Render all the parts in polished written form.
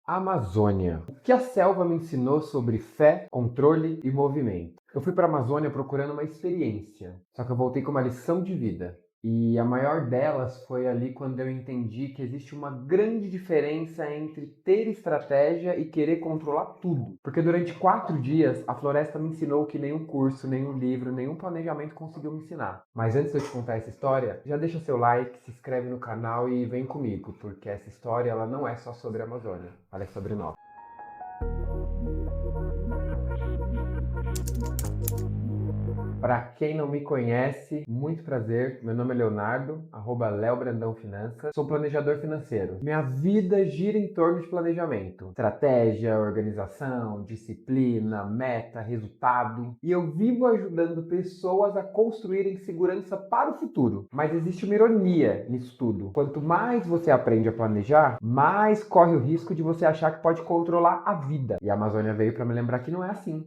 Amazônia. O que a selva me ensinou sobre fé, controle e movimento? Eu fui para a Amazônia procurando uma experiência, só que eu voltei com uma lição de vida. E a maior delas foi ali quando eu entendi que existe uma grande diferença entre ter estratégia e querer controlar tudo. Porque durante 4 dias a floresta me ensinou que nenhum curso, nenhum livro, nenhum planejamento conseguiu me ensinar. Mas antes de eu te contar essa história, já deixa seu like, se inscreve no canal e vem comigo, porque essa história ela não é só sobre a Amazônia, ela é sobre nós. Para quem não me conhece, muito prazer. Meu nome é Leonardo, @Leo Brandão Finanças. Sou planejador financeiro. Minha vida gira em torno de planejamento, estratégia, organização, disciplina, meta, resultado. E eu vivo ajudando pessoas a construírem segurança para o futuro. Mas existe uma ironia nisso tudo. Quanto mais você aprende a planejar, mais corre o risco de você achar que pode controlar a vida. E a Amazônia veio para me lembrar que não é assim.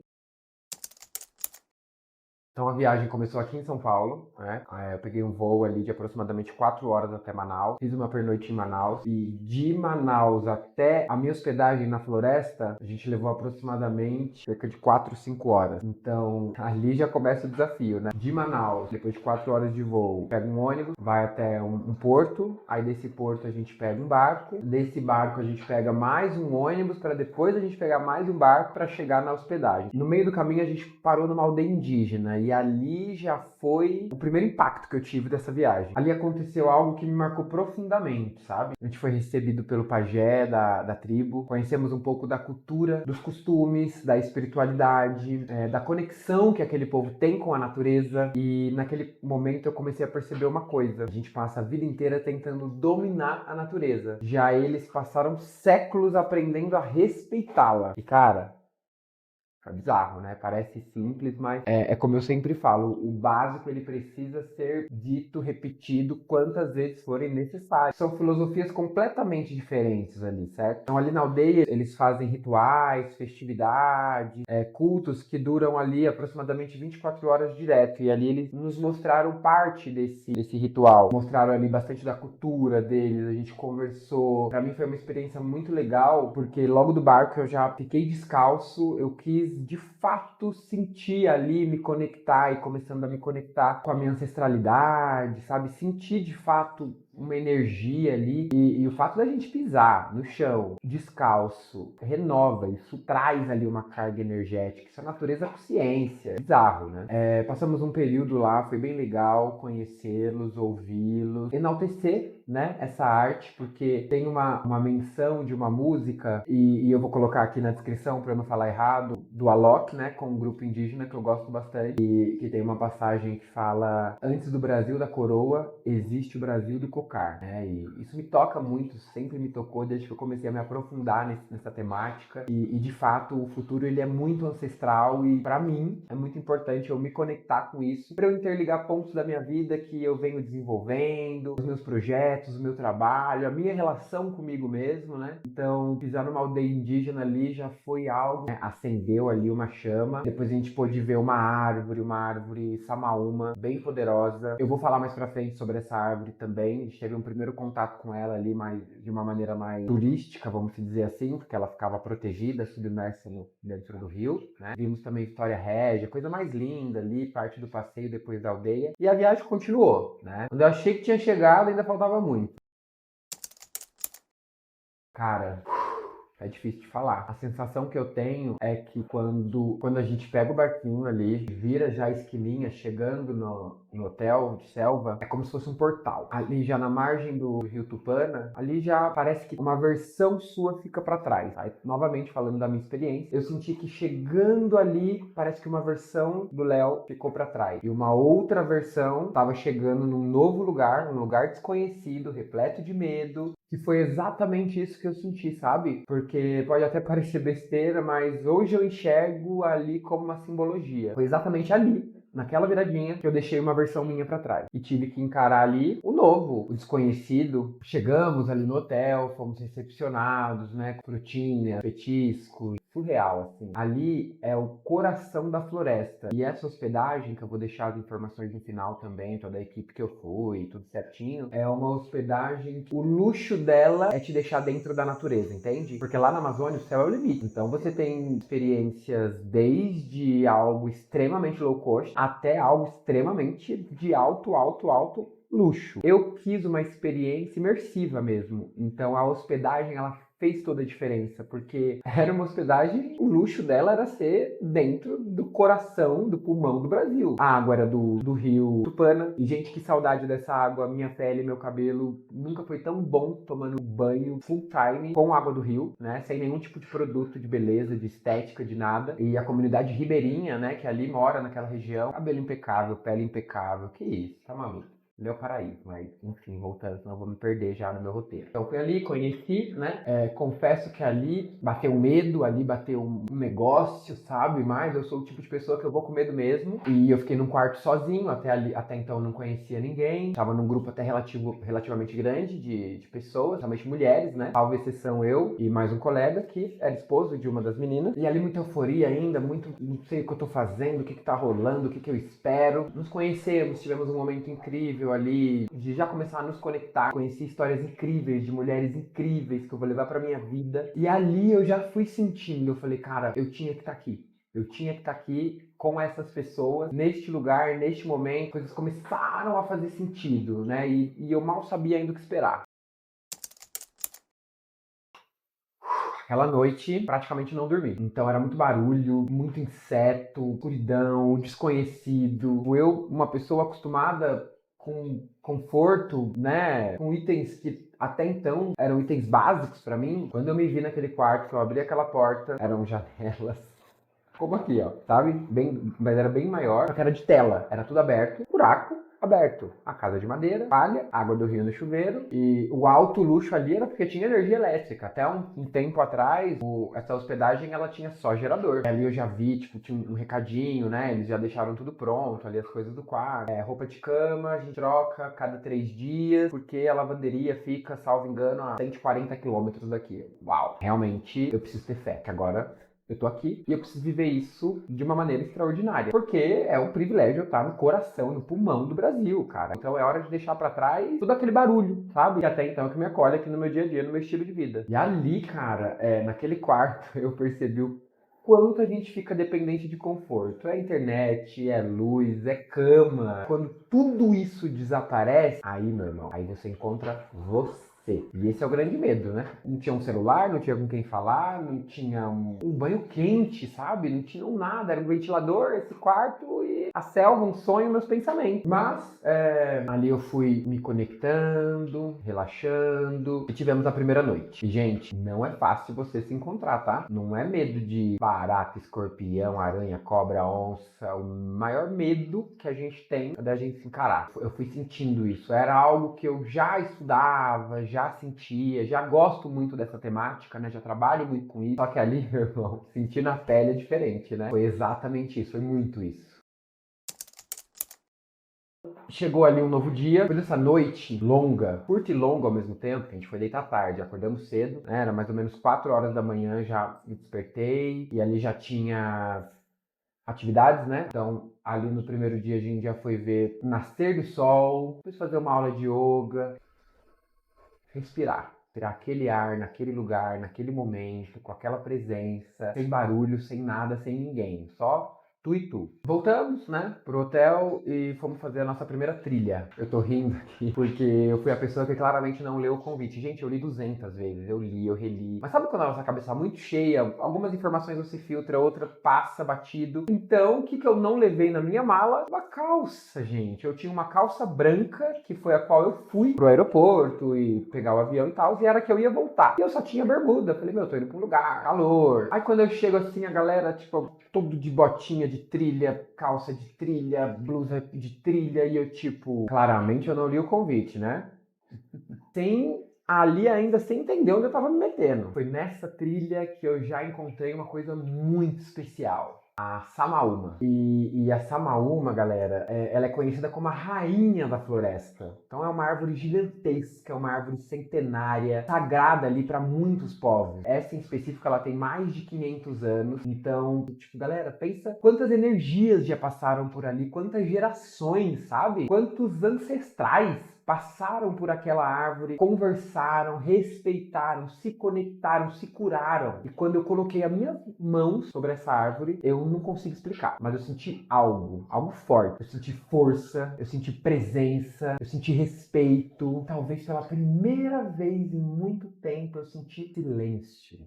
Então a viagem começou aqui em São Paulo, né? Eu peguei um voo ali de aproximadamente 4 horas até Manaus, fiz uma pernoite em Manaus e de Manaus até a minha hospedagem na floresta, a gente levou aproximadamente cerca de 4, 5 horas. Então ali já começa o desafio, né? De Manaus, depois de 4 horas de voo, pega um ônibus, vai até um porto, aí desse porto a gente pega um barco, desse barco a gente pega mais um ônibus para depois a gente pegar mais um barco para chegar na hospedagem. No meio do caminho a gente parou numa aldeia indígena e ali já foi o primeiro impacto que eu tive dessa viagem. Ali aconteceu algo que me marcou profundamente, sabe? A gente foi recebido pelo pajé da tribo, conhecemos um pouco da cultura, dos costumes, da espiritualidade, da conexão que aquele povo tem com a natureza. E naquele momento eu comecei a perceber uma coisa: a gente passa a vida inteira tentando dominar a natureza, já eles passaram séculos aprendendo a respeitá-la. E cara, é bizarro, né? Parece simples, mas é como eu sempre falo, o básico ele precisa ser dito, repetido quantas vezes forem necessárias. São filosofias completamente diferentes ali, certo? Então ali na aldeia eles fazem rituais, festividades, cultos que duram ali aproximadamente 24 horas direto. E ali eles nos mostraram parte desse ritual. Mostraram ali bastante da cultura deles, a gente conversou. Pra mim foi uma experiência muito legal, porque logo do barco eu já fiquei descalço, eu quis de fato sentir ali, me conectar e começando a me conectar com a minha ancestralidade, sabe? Sentir de fato uma energia ali e o fato da gente pisar no chão, descalço, renova, isso traz ali uma carga energética, isso é natureza com ciência, bizarro, né? Passamos um período lá, foi bem legal conhecê-los, ouvi-los, enaltecer, né, essa arte, porque tem uma menção de uma música, e eu vou colocar aqui na descrição para eu não falar errado, do Alok, né, com um grupo indígena que eu gosto bastante, e que tem uma passagem que fala: antes do Brasil da coroa, existe o Brasil do cocar, né, e isso me toca muito, sempre me tocou desde que eu comecei a me aprofundar nessa temática, e de fato o futuro ele é muito ancestral e para mim é muito importante eu me conectar com isso, para eu interligar pontos da minha vida que eu venho desenvolvendo, os meus projetos, o meu trabalho, a minha relação comigo mesmo, né? Então, pisar numa aldeia indígena ali já foi algo, né? Acendeu ali uma chama. Depois a gente pôde ver uma árvore samaúma, bem poderosa. Eu vou falar mais pra frente sobre essa árvore também. A gente teve um primeiro contato com ela ali, mas de uma maneira mais turística, vamos dizer assim, porque ela ficava protegida, submersa dentro do rio, né? Vimos também Vitória Régia, coisa mais linda ali, parte do passeio depois da aldeia. E a viagem continuou, né? Quando eu achei que tinha chegado, ainda faltava muito. Cara, é difícil de falar. A sensação que eu tenho é que quando a gente pega o barquinho ali, vira já a esquininha, chegando no hotel de selva, é como se fosse um portal. Ali já na margem do Rio Tupana, ali já parece que uma versão sua fica para trás. Aí, novamente falando da minha experiência, eu senti que chegando ali, parece que uma versão do Léo ficou para trás. E uma outra versão estava chegando num novo lugar, um lugar desconhecido, repleto de medo, que foi exatamente isso que eu senti, sabe? Porque pode até parecer besteira, mas hoje eu enxergo ali como uma simbologia. Foi exatamente ali, naquela viradinha, que eu deixei uma versão minha pra trás. E tive que encarar ali o novo, o desconhecido. Chegamos ali no hotel, fomos recepcionados, né? Com frutinha, petiscos, surreal, assim. Ali é o coração da floresta. E essa hospedagem, que eu vou deixar as informações no final também, toda a equipe que eu fui, tudo certinho, é uma hospedagem que o luxo dela é te deixar dentro da natureza, entende? Porque lá na Amazônia o céu é o limite. Então você tem experiências desde algo extremamente low cost até algo extremamente de alto luxo. Eu quis uma experiência imersiva mesmo. Então a hospedagem ela fez toda a diferença, porque era uma hospedagem, o luxo dela era ser dentro do coração, do pulmão do Brasil. A água era do rio Tupana. E, gente, que saudade dessa água. Minha pele, meu cabelo nunca foi tão bom tomando banho full time com água do rio, né? Sem nenhum tipo de produto de beleza, de estética, de nada. E a comunidade ribeirinha, né? Que ali mora naquela região. Cabelo impecável, pele impecável. Que isso, tá maluco? Meu paraíso, mas enfim, voltando, senão eu vou me perder já no meu roteiro. Então fui ali, conheci, né? Confesso que ali bateu um medo, ali bateu um negócio, sabe? Mas eu sou o tipo de pessoa que eu vou com medo mesmo. E eu fiquei num quarto sozinho, até então eu não conhecia ninguém. Tava num grupo até relativamente grande de pessoas, realmente mulheres, né? Salvo exceção eu e mais um colega que era esposo de uma das meninas. E ali muita euforia ainda, muito não sei o que eu tô fazendo, o que tá rolando, o que eu espero. Nos conhecemos, tivemos um momento incrível ali, de já começar a nos conectar. Conheci histórias incríveis, de mulheres incríveis que eu vou levar pra minha vida. E ali eu já fui sentindo, eu falei, cara, eu tinha que estar aqui. Eu tinha que estar aqui com essas pessoas, neste lugar, neste momento. Coisas começaram a fazer sentido, né? E eu mal sabia ainda o que esperar. Aquela noite, praticamente não dormi. Então era muito barulho, muito inseto, escuridão, desconhecido. Eu, uma pessoa acostumada com conforto, né? Com itens que até então eram itens básicos pra mim. Quando eu me vi naquele quarto, que eu abri aquela porta, eram janelas. Como aqui, ó, sabe? Bem, mas era bem maior, só que era de tela. Era tudo aberto, buraco aberto. A casa de madeira, palha, água do rio no chuveiro. E o alto luxo ali era porque tinha energia elétrica. Até um tempo atrás, essa hospedagem ela tinha só gerador. Ali eu já vi, tipo, tinha um recadinho, né? Eles já deixaram tudo pronto, ali as coisas do quarto. Roupa de cama, a gente troca cada 3 dias, porque a lavanderia fica, salvo engano, a 140 quilômetros daqui. Uau! Realmente eu preciso ter fé, que agora eu tô aqui e eu preciso viver isso de uma maneira extraordinária. Porque é um privilégio eu estar no coração, no pulmão do Brasil, cara. Então é hora de deixar pra trás tudo aquele barulho, sabe? E até então é que me acolhe aqui no meu dia a dia, no meu estilo de vida. E ali, cara, naquele quarto, eu percebi o quanto a gente fica dependente de conforto. É internet, é luz, é cama. Quando tudo isso desaparece, aí, meu irmão, aí você encontra você. E esse é o grande medo, né? Não tinha um celular, não tinha com quem falar, não tinha um banho quente, sabe? Não tinha nada, era um ventilador, esse quarto e a selva, um sonho, meus pensamentos. Mas ali eu fui me conectando, relaxando e tivemos a primeira noite. E, gente, não é fácil você se encontrar, tá? Não é medo de barata, escorpião, aranha, cobra, onça. O maior medo que a gente tem é da gente se encarar. Eu fui sentindo isso. Era algo que eu já estudava, já sentia, já gosto muito dessa temática, né? Já trabalho muito com isso. Só que ali, meu irmão, sentir na pele é diferente, né? Foi exatamente isso, foi muito isso. Chegou ali um novo dia, depois dessa noite longa, curta e longa ao mesmo tempo, que a gente foi deitar tarde, acordamos cedo, né? Era mais ou menos 4 horas da manhã, já me despertei, e ali já tinha atividades, né? Então, ali no primeiro dia a gente já foi ver o nascer do sol, depois fazer uma aula de yoga, respirar. Respirar aquele ar, naquele lugar, naquele momento, com aquela presença, sem barulho, sem nada, sem ninguém. Só tu e tu. Voltamos, né, pro hotel e fomos fazer a nossa primeira trilha. Eu tô rindo aqui porque eu fui a pessoa que claramente não leu o convite. Gente, eu li 200 vezes, eu li, eu reli. Mas sabe quando a nossa cabeça tá muito cheia, algumas informações você filtra, outra passa batido. Então, o que eu não levei na minha mala? Uma calça, gente. Eu tinha uma calça branca, que foi a qual eu fui pro aeroporto e pegar o avião e tal, e era que eu ia voltar. E eu só tinha bermuda. Falei, meu, eu tô indo pra um lugar, calor. Aí quando eu chego assim, a galera, tipo, todo de botinha de trilha, calça de trilha, blusa de trilha, e eu tipo, claramente eu não li o convite, né? Ali ainda sem entender onde eu tava me metendo. Foi nessa trilha que eu já encontrei uma coisa muito especial. a Samaúma. E a Samaúma, galera, ela é conhecida como a rainha da floresta. Então é uma árvore gigantesca, é uma árvore centenária, sagrada ali para muitos povos. Essa em específico, ela tem mais de 500 anos. Então, tipo, galera, pensa quantas energias já passaram por ali, quantas gerações, sabe? Quantos ancestrais passaram por aquela árvore, conversaram, respeitaram, se conectaram, se curaram. E quando eu coloquei as minhas mãos sobre essa árvore, eu não consigo explicar, mas eu senti algo forte. Eu senti força, eu senti presença, eu senti respeito. Talvez pela primeira vez em muito tempo eu senti silêncio.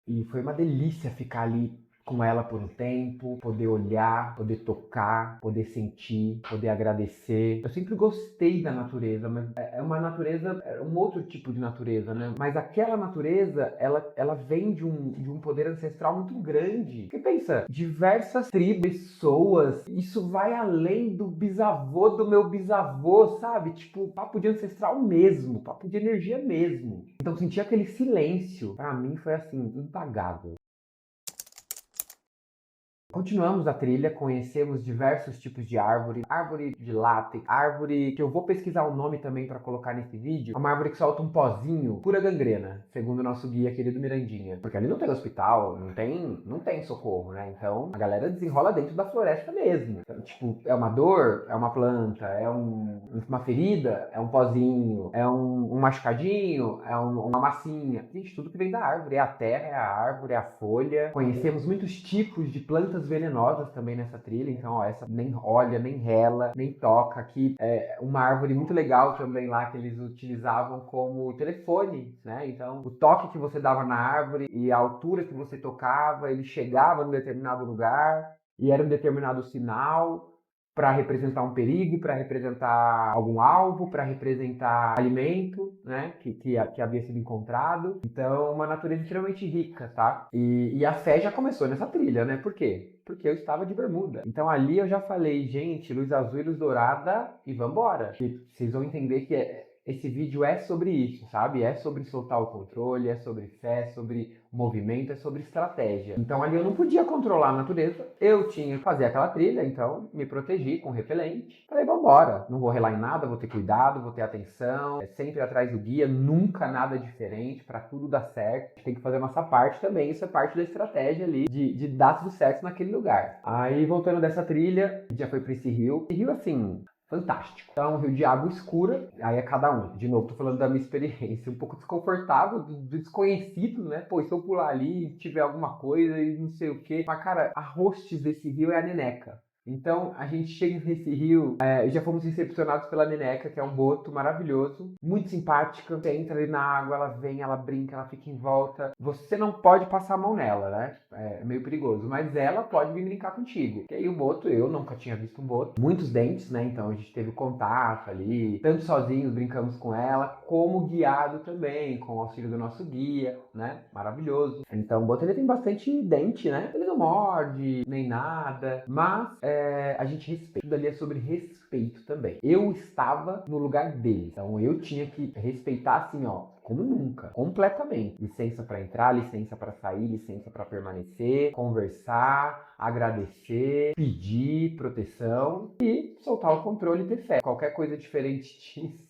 E foi uma delícia ficar ali com ela por um tempo, poder olhar, poder tocar, poder sentir, poder agradecer. Eu sempre gostei da natureza, mas é uma natureza, é um outro tipo de natureza, né? Mas aquela natureza, ela vem de um poder ancestral muito grande. Porque pensa, diversas tribos, pessoas, isso vai além do bisavô do meu bisavô, sabe? Tipo, papo de ancestral mesmo, papo de energia mesmo. Então sentir aquele silêncio, pra mim foi assim, impagável. Continuamos a trilha, conhecemos diversos tipos de árvore, árvore de látex, árvore que eu vou pesquisar o nome também para colocar nesse vídeo, é uma árvore que solta um pozinho, pura gangrena, segundo o nosso guia querido Mirandinha. Porque ali não tem hospital, não tem socorro, né? Então a galera desenrola dentro da floresta mesmo. Então, tipo, é uma dor, é uma planta, uma ferida, é um pozinho, é um machucadinho, uma massinha. Gente, tudo que vem da árvore, é a terra, é a árvore, é a folha. Conhecemos muitos tipos de plantas venenosas também nessa trilha, então ó, essa nem olha, nem rela, nem toca. Aqui é uma árvore muito legal também lá que eles utilizavam como telefone, né? Então o toque que você dava na árvore e a altura que você tocava, ele chegava num determinado lugar e era um determinado sinal para representar um perigo, para representar algum alvo, para representar alimento, né, que havia sido encontrado. Então, uma natureza extremamente rica, tá? E a fé já começou nessa trilha, né? Por quê? Porque eu estava de bermuda. Então, ali eu já falei, gente, luz azul e luz dourada e vambora. E vocês vão entender que esse vídeo é sobre isso, sabe? É sobre soltar o controle, é sobre fé, é sobre movimento, é sobre estratégia. Então ali eu não podia controlar a natureza, eu tinha que fazer aquela trilha, então me protegi com repelente. Falei, vambora, não vou relar em nada, vou ter cuidado, vou ter atenção, sempre atrás do guia, nunca nada diferente, para tudo dar certo. A gente tem que fazer a nossa parte também, isso é parte da estratégia ali, de dar tudo certo naquele lugar. Aí voltando dessa trilha, já foi para esse rio. Esse rio assim, fantástico. Então, um rio de água escura, aí é cada um. De novo, tô falando da minha experiência, um pouco desconfortável, do desconhecido, né? Pô, se eu pular ali e tiver alguma coisa e não sei o quê. Mas, cara, a hostes desse rio é a Neneca. Então, a gente chega nesse rio, já fomos recepcionados pela Neneca, que é um boto maravilhoso, muito simpática. Você entra ali na água, ela vem, ela brinca, ela fica em volta. Você não pode passar a mão nela, né? É meio perigoso, mas ela pode vir brincar contigo. E aí o boto, eu nunca tinha visto um boto. Muitos dentes, né? Então a gente teve contato ali, tanto sozinhos brincamos com ela, como guiado também, com o auxílio do nosso guia, né? Maravilhoso. Então o boto ele tem bastante dente, né? Ele não morde, nem nada, mas a gente respeita. Tudo ali é sobre respeito também. Eu estava no lugar dele, então eu tinha que respeitar assim, ó, como nunca, completamente. Licença para entrar, licença para sair, licença para permanecer, conversar, agradecer, pedir proteção e soltar o controle e ter fé. Qualquer coisa diferente disso,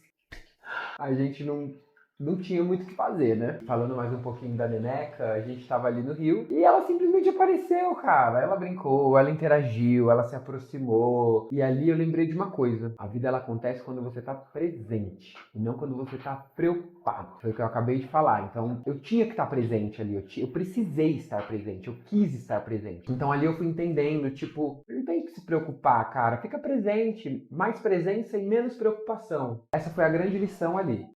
a gente não tinha muito o que fazer, né? Falando mais um pouquinho da Neneca, a gente tava ali no rio e ela simplesmente apareceu, cara. Ela brincou, ela interagiu, ela se aproximou. E ali eu lembrei de uma coisa: a vida ela acontece quando você tá presente e não quando você tá preocupado. Foi o que eu acabei de falar. Então eu tinha que estar presente ali, eu precisei estar presente, eu quis estar presente. Então ali eu fui entendendo, tipo, não tem que se preocupar, cara. Fica presente, mais presença e menos preocupação. Essa foi a grande lição ali.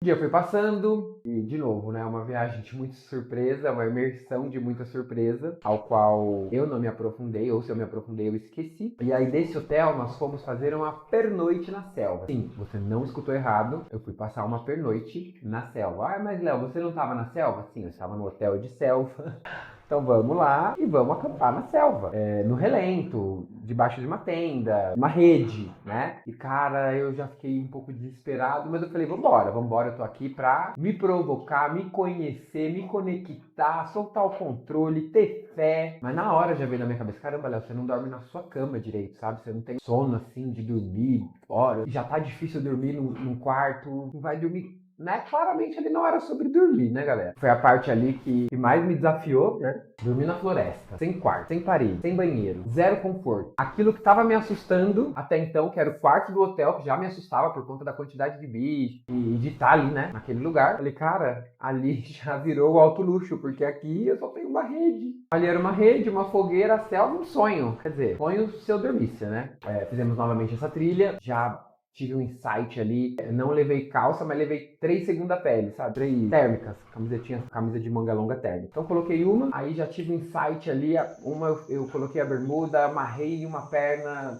O dia foi passando e, de novo, né, uma viagem de muita surpresa, uma imersão de muita surpresa, ao qual eu não me aprofundei, ou se eu me aprofundei eu esqueci. E aí desse hotel nós fomos fazer uma pernoite na selva. Sim, você não escutou errado, eu fui passar uma pernoite na selva. Ah, mas Léo, você não estava na selva? Sim, eu estava no hotel de selva. Então vamos lá e vamos acampar na selva, no relento, debaixo de uma tenda, uma rede, né? E cara, eu já fiquei um pouco desesperado, mas eu falei, vambora, vambora, eu tô aqui pra me provocar, me conhecer, me conectar, soltar o controle, ter fé. Mas na hora já veio na minha cabeça, caramba, Léo, você não dorme na sua cama direito, sabe? Você não tem sono assim de dormir, hora, já tá difícil dormir num quarto, não vai dormir, né? Claramente ele não era sobre dormir, né, galera? Foi a parte ali que mais me desafiou, né? Dormir na floresta, sem quarto, sem parede, sem banheiro, zero conforto. Aquilo que tava me assustando até então, que era o quarto do hotel, que já me assustava por conta da quantidade de bicho e de estar ali, né, naquele lugar. Falei, cara, ali já virou o alto luxo, porque aqui eu só tenho uma rede. Ali era uma rede, uma fogueira, a selva, um sonho. Quer dizer, sonho se eu dormisse, né? Fizemos novamente essa trilha, já tive um insight ali. Eu não levei calça, mas levei 3 segunda pele, sabe? 3 térmicas, camisetinha, camisa de manga longa térmica. Então coloquei uma, aí já tive um insight ali. Uma eu coloquei a bermuda, amarrei uma perna,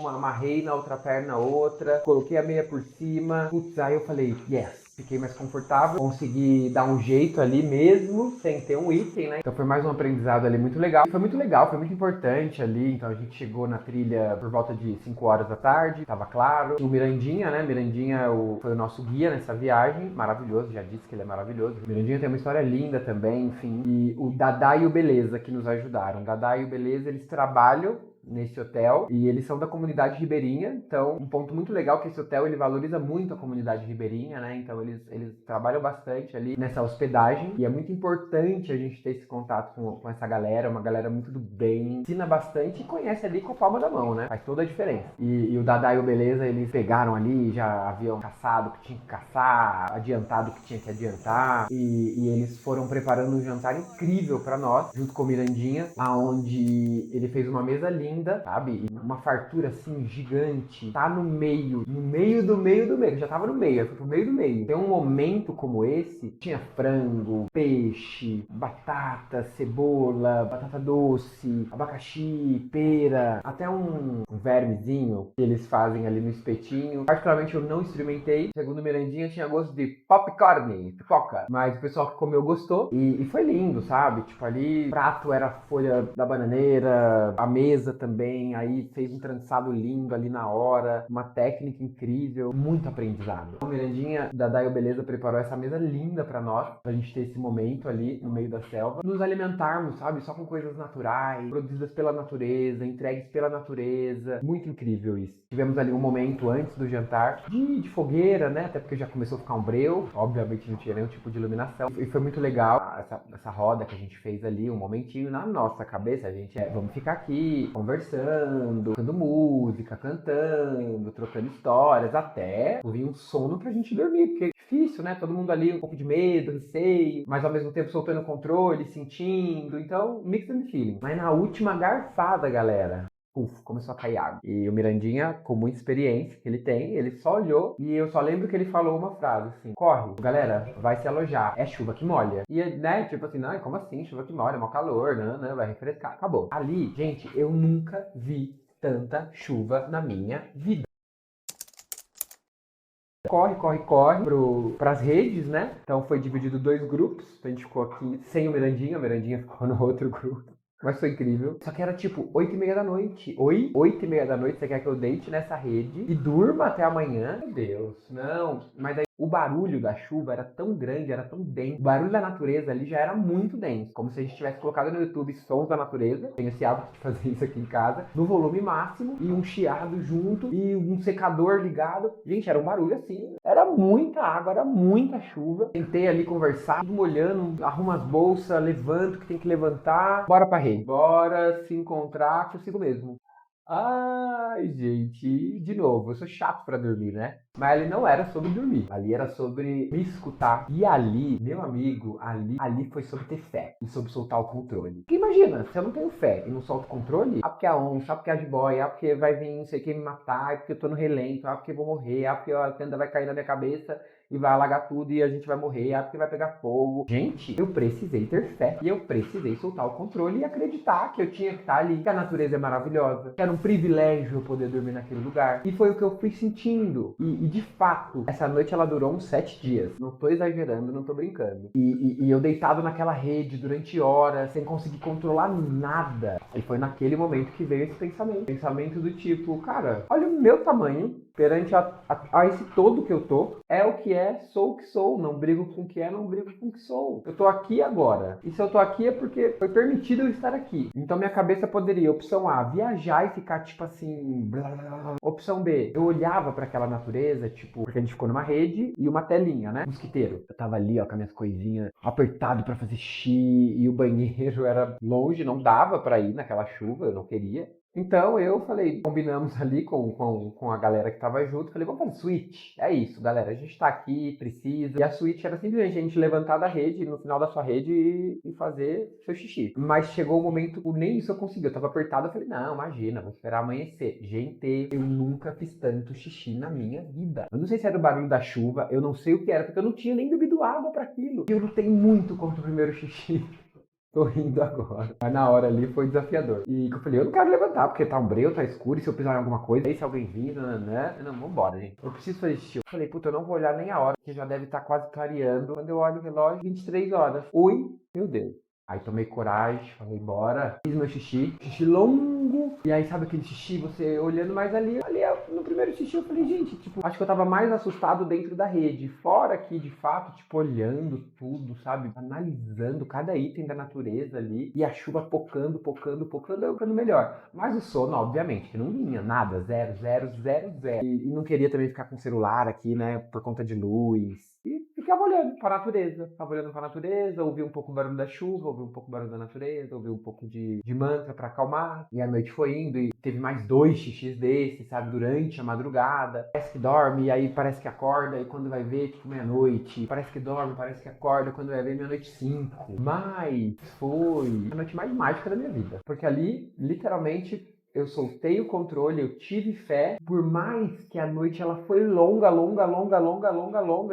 amarrei na outra perna outra, coloquei a meia por cima. Putz, aí eu falei, yes. Fiquei mais confortável, consegui dar um jeito ali mesmo, sem ter um item, né? Então foi mais um aprendizado ali muito legal. Foi muito legal, foi muito importante ali. Então a gente chegou na trilha por volta de 5 horas da tarde, tava claro. O Mirandinha, né? Mirandinha foi o nosso guia nessa viagem, maravilhoso, já disse que ele é maravilhoso. O Mirandinha tem uma história linda também, enfim. E o Dadá e o Beleza que nos ajudaram. O Dadá e o Beleza, eles trabalham nesse hotel e eles são da comunidade ribeirinha, então um ponto muito legal é que esse hotel ele valoriza muito a comunidade ribeirinha, né? Então eles trabalham bastante ali nessa hospedagem e é muito importante a gente ter esse contato com essa galera, uma galera muito do bem, ensina bastante e conhece ali com a palma da mão, né? Faz toda a diferença. E o Dadá e o Beleza, eles pegaram ali, já haviam caçado o que tinha que caçar, adiantado o que tinha que adiantar e eles foram preparando um jantar incrível para nós, junto com o Mirandinha, aonde ele fez uma mesa linda, sabe? E uma fartura assim gigante. Tá no meio do meio do meio. Já tava no meio, eu fui pro meio do meio. Tem um momento como esse, tinha frango, peixe, batata, cebola, batata doce, abacaxi, pera, até um vermezinho que eles fazem ali no espetinho. Particularmente eu não experimentei. Segundo o Mirandinha, tinha gosto de popcorn, pipoca. Mas o pessoal que comeu gostou. E foi lindo, sabe? Tipo, ali, o prato era folha da bananeira, a mesa também, aí fez um trançado lindo ali na hora, uma técnica incrível, muito aprendizado. O Mirandinha da Daio Beleza preparou essa mesa linda pra nós, pra gente ter esse momento ali no meio da selva, nos alimentarmos, sabe, só com coisas naturais, produzidas pela natureza, entregues pela natureza, muito incrível isso. Tivemos ali um momento antes do jantar de fogueira, né, até porque já começou a ficar um breu, obviamente não tinha nenhum tipo de iluminação, e foi muito legal essa roda que a gente fez ali, um momentinho na nossa cabeça, a gente vamos ficar aqui conversando, tocando música, cantando, trocando histórias, até vir um sono pra gente dormir, porque é difícil, né? Todo mundo ali um pouco de medo, receio, mas ao mesmo tempo soltando o controle, sentindo, então mixed feeling. Mas na última garfada, galera, começou a cair água. E o Mirandinha, com muita experiência que ele tem, ele só olhou e eu só lembro que ele falou uma frase assim: corre, galera, vai se alojar, é chuva que molha. E, né, tipo assim, não, como assim, chuva que molha, é mó calor, né, vai refrescar, acabou. Ali, gente, eu nunca vi tanta chuva na minha vida. Corre, corre, corre pras redes, né? Então foi dividido 2 grupos. A gente ficou aqui sem o Mirandinha ficou no outro grupo. Mas foi incrível. Só que era tipo 8h30 da noite. Oi? 8h30 da noite, você quer que eu deite nessa rede e durma até amanhã? Meu Deus, não. Mas daí o barulho da chuva era tão grande, era tão denso. O barulho da natureza ali já era muito denso. Como se a gente tivesse colocado no YouTube sons da natureza. Tenho esse hábito de fazer isso aqui em casa. No volume máximo. E um chiado junto. E um secador ligado. Gente, era um barulho assim. Era muita água, era muita chuva. Tentei ali conversar, tudo molhando. Arruma as bolsas, levanto o que tem que levantar. Bora pra rede. Bora se encontrar consigo mesmo. Ai, gente, de novo, eu sou chato pra dormir, né? Mas ali não era sobre dormir, ali era sobre me escutar. E ali, meu amigo, ali foi sobre ter fé e sobre soltar o controle. Porque imagina, se eu não tenho fé e não solto o controle, ah, porque é a onça, ah, porque é a jiboia, ah, porque vai vir não sei quem me matar, ah, porque eu tô no relento, ah, porque eu vou morrer, ah, porque a tenda vai cair na minha cabeça. e vai alagar tudo e a gente vai morrer, porque vai pegar fogo. Gente, eu precisei ter fé e eu precisei soltar o controle e acreditar que eu tinha que estar ali, que a natureza é maravilhosa, que era um privilégio eu poder dormir naquele lugar. E foi o que eu fui sentindo. E de fato, essa noite ela durou uns 7 dias. Não tô exagerando, não tô brincando. E eu deitado naquela rede durante horas, sem conseguir controlar nada. E foi naquele momento que veio esse pensamento. Pensamento do tipo, cara, olha o meu tamanho perante a esse todo que eu tô. É o que é, sou o que sou. Não brigo com o que é, não brigo com o que sou. Eu tô aqui agora. E se eu tô aqui é porque foi permitido eu estar aqui. Então minha cabeça poderia, opção A, viajar e ficar tipo assim, blá, blá, blá. Opção B, eu olhava para aquela natureza, tipo, porque a gente ficou numa rede e uma telinha, né? Mosquiteiro. Eu tava ali, ó, com as minhas coisinhas, apertado para fazer xixi, e o banheiro era longe, não dava para ir naquela chuva, eu não queria. Então eu falei, combinamos ali com a galera que tava junto, falei, vamos fazer switch. É isso, galera, a gente tá aqui, precisa. E a switch era simplesmente a gente levantar da rede, no final da sua rede e fazer seu xixi. Mas chegou o momento, nem isso eu consegui, eu tava apertado, eu falei, não, imagina, vou esperar amanhecer. Gente, eu nunca fiz tanto xixi na minha vida. Eu não sei se era o barulho da chuva, eu não sei o que era, porque eu não tinha nem bebido água para aquilo. E eu lutei muito contra o primeiro xixi. Tô rindo agora. Mas na hora ali foi desafiador. E eu falei, eu não quero levantar, porque tá um breu, tá escuro, e se eu pisar em alguma coisa, aí se alguém vir, né? Não, vambora, gente. Eu preciso fazer xixi. Eu falei, puta, eu não vou olhar nem a hora, porque já deve estar quase clareando. Quando eu olho o relógio, 23 horas. Ui, meu Deus. Aí tomei coragem, falei, bora. Fiz meu xixi longo. E aí, sabe aquele xixi, você olhando mais ali no primeiro xixi eu falei, gente, tipo, acho que eu tava mais assustado dentro da rede. Fora aqui, de fato, tipo, olhando tudo, sabe? Analisando cada item da natureza ali. E a chuva pocando, eu ficando melhor. Mas o sono, obviamente, que não vinha nada. Zero, zero, zero, zero. E não queria também ficar com o celular aqui, né? Por conta de luz. E ficava olhando pra natureza. Ficava olhando pra natureza, ouvia um pouco o barulho da chuva, ouvia um pouco o barulho da natureza, ouvia um pouco de mantra pra acalmar. E a noite foi indo e teve mais 2 xixis desses, sabe? Durante a madrugada. Parece que dorme, e aí parece que acorda, e quando vai ver, tipo, meia-noite. Parece que dorme, parece que acorda, quando vai ver, meia-noite 5. Mas foi a noite mais mágica da minha vida. Porque ali, literalmente, eu soltei o controle, eu tive fé, por mais que a noite ela foi longa,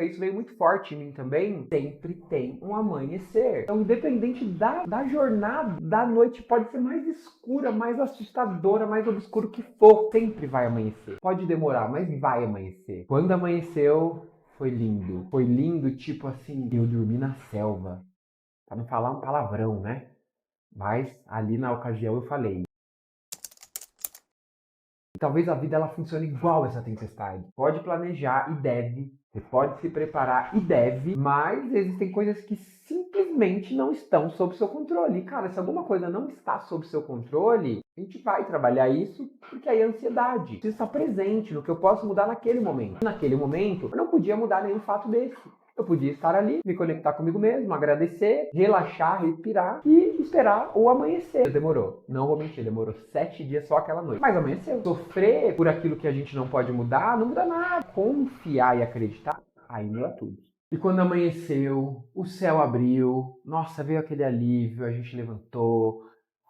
isso veio muito forte em mim também, sempre tem um amanhecer. Então, independente da jornada, da noite pode ser mais escura, mais assustadora, mais obscuro que for, sempre vai amanhecer. Pode demorar, mas vai amanhecer. Quando amanheceu, foi lindo. Foi lindo, tipo assim, eu dormi na selva. Pra não falar um palavrão, né? Mas ali na ocasião eu falei. Talvez a vida ela funcione igual essa tempestade. Pode planejar e deve. Você pode se preparar e deve, mas existem coisas que simplesmente não estão sob seu controle. E, cara, se alguma coisa não está sob seu controle, a gente vai trabalhar isso, porque aí é ansiedade. Você está presente no que eu posso mudar naquele momento. Naquele momento, eu não podia mudar nenhum fato desse. Eu podia estar ali, me conectar comigo mesmo, agradecer, relaxar, respirar e esperar o amanhecer. Demorou, não vou mentir, demorou 7 dias só aquela noite. Mas amanheceu. Sofrer por aquilo que a gente não pode mudar, não muda nada. Confiar e acreditar, aí muda tudo. E quando amanheceu, o céu abriu, nossa, veio aquele alívio, a gente levantou,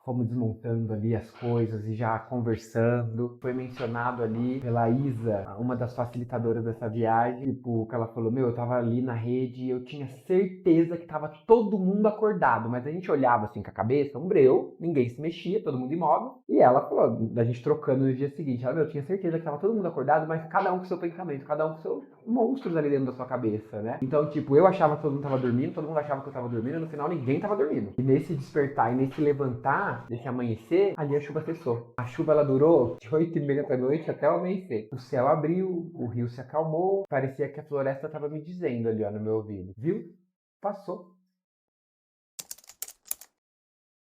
fomos desmontando ali as coisas e já conversando. Foi mencionado ali pela Isa, uma das facilitadoras dessa viagem, tipo, que ela falou, meu, eu tava ali na rede e eu tinha certeza que tava todo mundo acordado, mas a gente olhava assim com a cabeça, um breu, ninguém se mexia, todo mundo imóvel. E ela falou, da gente trocando no dia seguinte, ela, meu, eu tinha certeza que tava todo mundo acordado, mas cada um com seu pensamento, cada um com seus monstros ali dentro da sua cabeça, né? Então, tipo, eu achava que todo mundo tava dormindo, todo mundo achava que eu tava dormindo, e no final ninguém tava dormindo. E nesse despertar e nesse levantar, nesse amanhecer, ali a chuva cessou. A chuva ela durou de 8h30 da noite até o amanhecer. O céu abriu, o rio se acalmou, parecia que a floresta tava me dizendo ali, ó, no meu ouvido. Viu? Passou.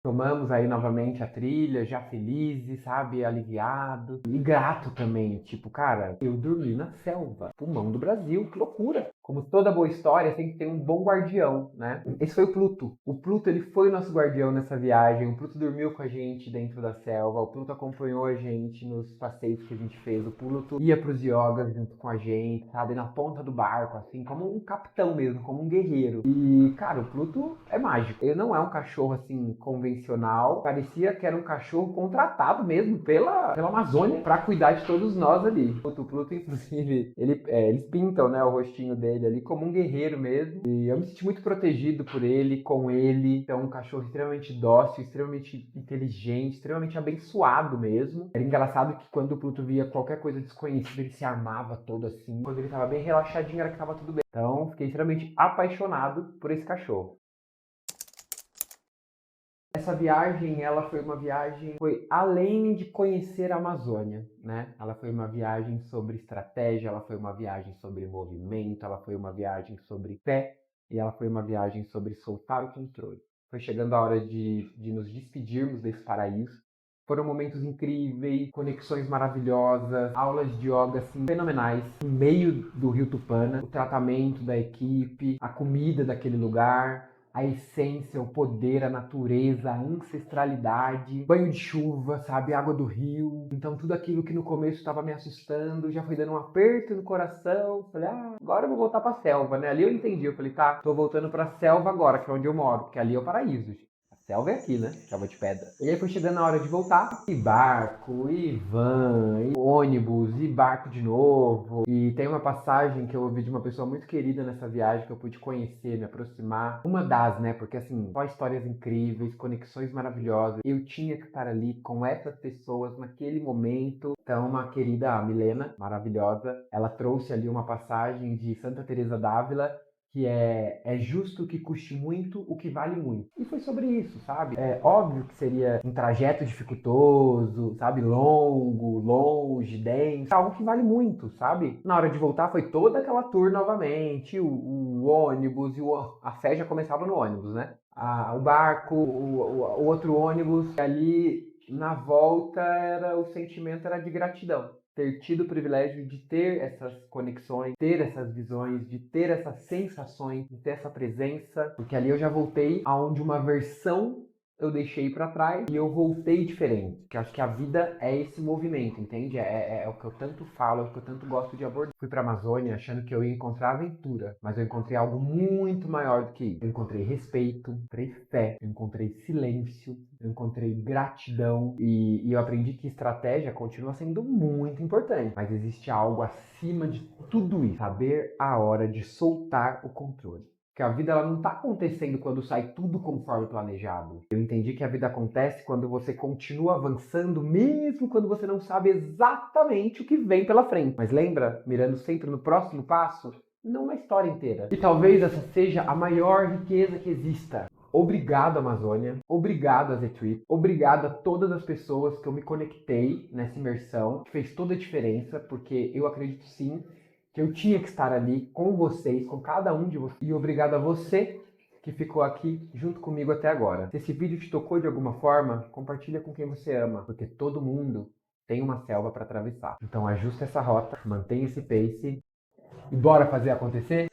Tomamos aí novamente a trilha, já felizes, sabe? Aliviado. E grato também. Tipo, cara, eu dormi na selva. Pulmão do Brasil, que loucura. Como toda boa história, tem que ter um bom guardião, né? Esse foi o Pluto. O Pluto, ele foi o nosso guardião nessa viagem. O Pluto dormiu com a gente dentro da selva. O Pluto acompanhou a gente nos passeios que a gente fez. O Pluto ia pros yogas junto com a gente, sabe? Na ponta do barco, assim, como um capitão mesmo, como um guerreiro. E, cara, o Pluto é mágico. Ele não é um cachorro, assim, convencional. Parecia que era um cachorro contratado mesmo pela Amazônia para cuidar de todos nós ali. O Pluto, inclusive, eles pintam, né, o rostinho dele ele ali como um guerreiro mesmo. E eu me senti muito protegido por ele, com ele. Então, um cachorro extremamente dócil, extremamente inteligente, extremamente abençoado mesmo. Era engraçado que quando o Pluto via qualquer coisa desconhecida, ele se armava todo assim. Quando ele tava bem relaxadinho, era que tava tudo bem. Então, fiquei extremamente apaixonado por esse cachorro. Essa viagem, ela foi uma viagem, foi além de conhecer a Amazônia, né? Ela foi uma viagem sobre estratégia, ela foi uma viagem sobre movimento, ela foi uma viagem sobre fé e ela foi uma viagem sobre soltar o controle. Foi chegando a hora de nos despedirmos desse paraíso. Foram momentos incríveis, conexões maravilhosas, aulas de yoga assim, fenomenais, no meio do Rio Tupana, o tratamento da equipe, a comida daquele lugar, a essência, o poder, a natureza, a ancestralidade, banho de chuva, sabe, água do rio. Então tudo aquilo que no começo estava me assustando, já foi dando um aperto no coração. Falei, agora eu vou voltar pra selva, né? Ali eu entendi, eu falei, tá, tô voltando pra selva agora, que é onde eu moro, porque ali é o paraíso, gente. A selva é aqui, né? Selva de pedra. E aí foi chegando a hora de voltar. E barco, e van, e ônibus, e barco de novo. E tem uma passagem que eu ouvi de uma pessoa muito querida nessa viagem que eu pude conhecer, me aproximar. Uma das, né? Porque assim, só histórias incríveis, conexões maravilhosas. Eu tinha que estar ali com essas pessoas naquele momento. Então, uma querida, a Milena, maravilhosa, ela trouxe ali uma passagem de Santa Teresa d'Ávila que é justo que custe muito o que vale muito. E foi sobre isso, sabe? É óbvio que seria um trajeto dificultoso, sabe? Longo, longe, denso, algo que vale muito, sabe? Na hora de voltar foi toda aquela tour novamente, o ônibus, a fé já começava no ônibus, né? O barco, o outro ônibus, ali na volta o sentimento era de gratidão ter tido o privilégio de ter essas conexões, ter essas visões, de ter essas sensações, de ter essa presença, porque ali eu já voltei aonde uma versão eu deixei para trás e eu voltei diferente. Que acho que a vida é esse movimento, entende? É o que eu tanto falo, é o que eu tanto gosto de abordar. Fui para a Amazônia achando que eu ia encontrar aventura, mas eu encontrei algo muito maior do que isso. Eu encontrei respeito, encontrei fé, eu encontrei silêncio, eu encontrei gratidão e eu aprendi que estratégia continua sendo muito importante, mas existe algo acima de tudo isso, saber a hora de soltar o controle. Porque a vida ela não está acontecendo quando sai tudo conforme planejado. Eu entendi que a vida acontece quando você continua avançando, mesmo quando você não sabe exatamente o que vem pela frente. Mas lembra, mirando sempre no próximo passo, não na história inteira. E talvez essa seja a maior riqueza que exista. Obrigado, Amazônia. Obrigado, Azetrip. Obrigado a todas as pessoas que eu me conectei nessa imersão, que fez toda a diferença, porque eu acredito sim que eu tinha que estar ali com vocês, com cada um de vocês. E obrigado a você que ficou aqui junto comigo até agora. Se esse vídeo te tocou de alguma forma, compartilha com quem você ama, porque todo mundo tem uma selva para atravessar. Então ajusta essa rota, mantenha esse pace e bora fazer acontecer?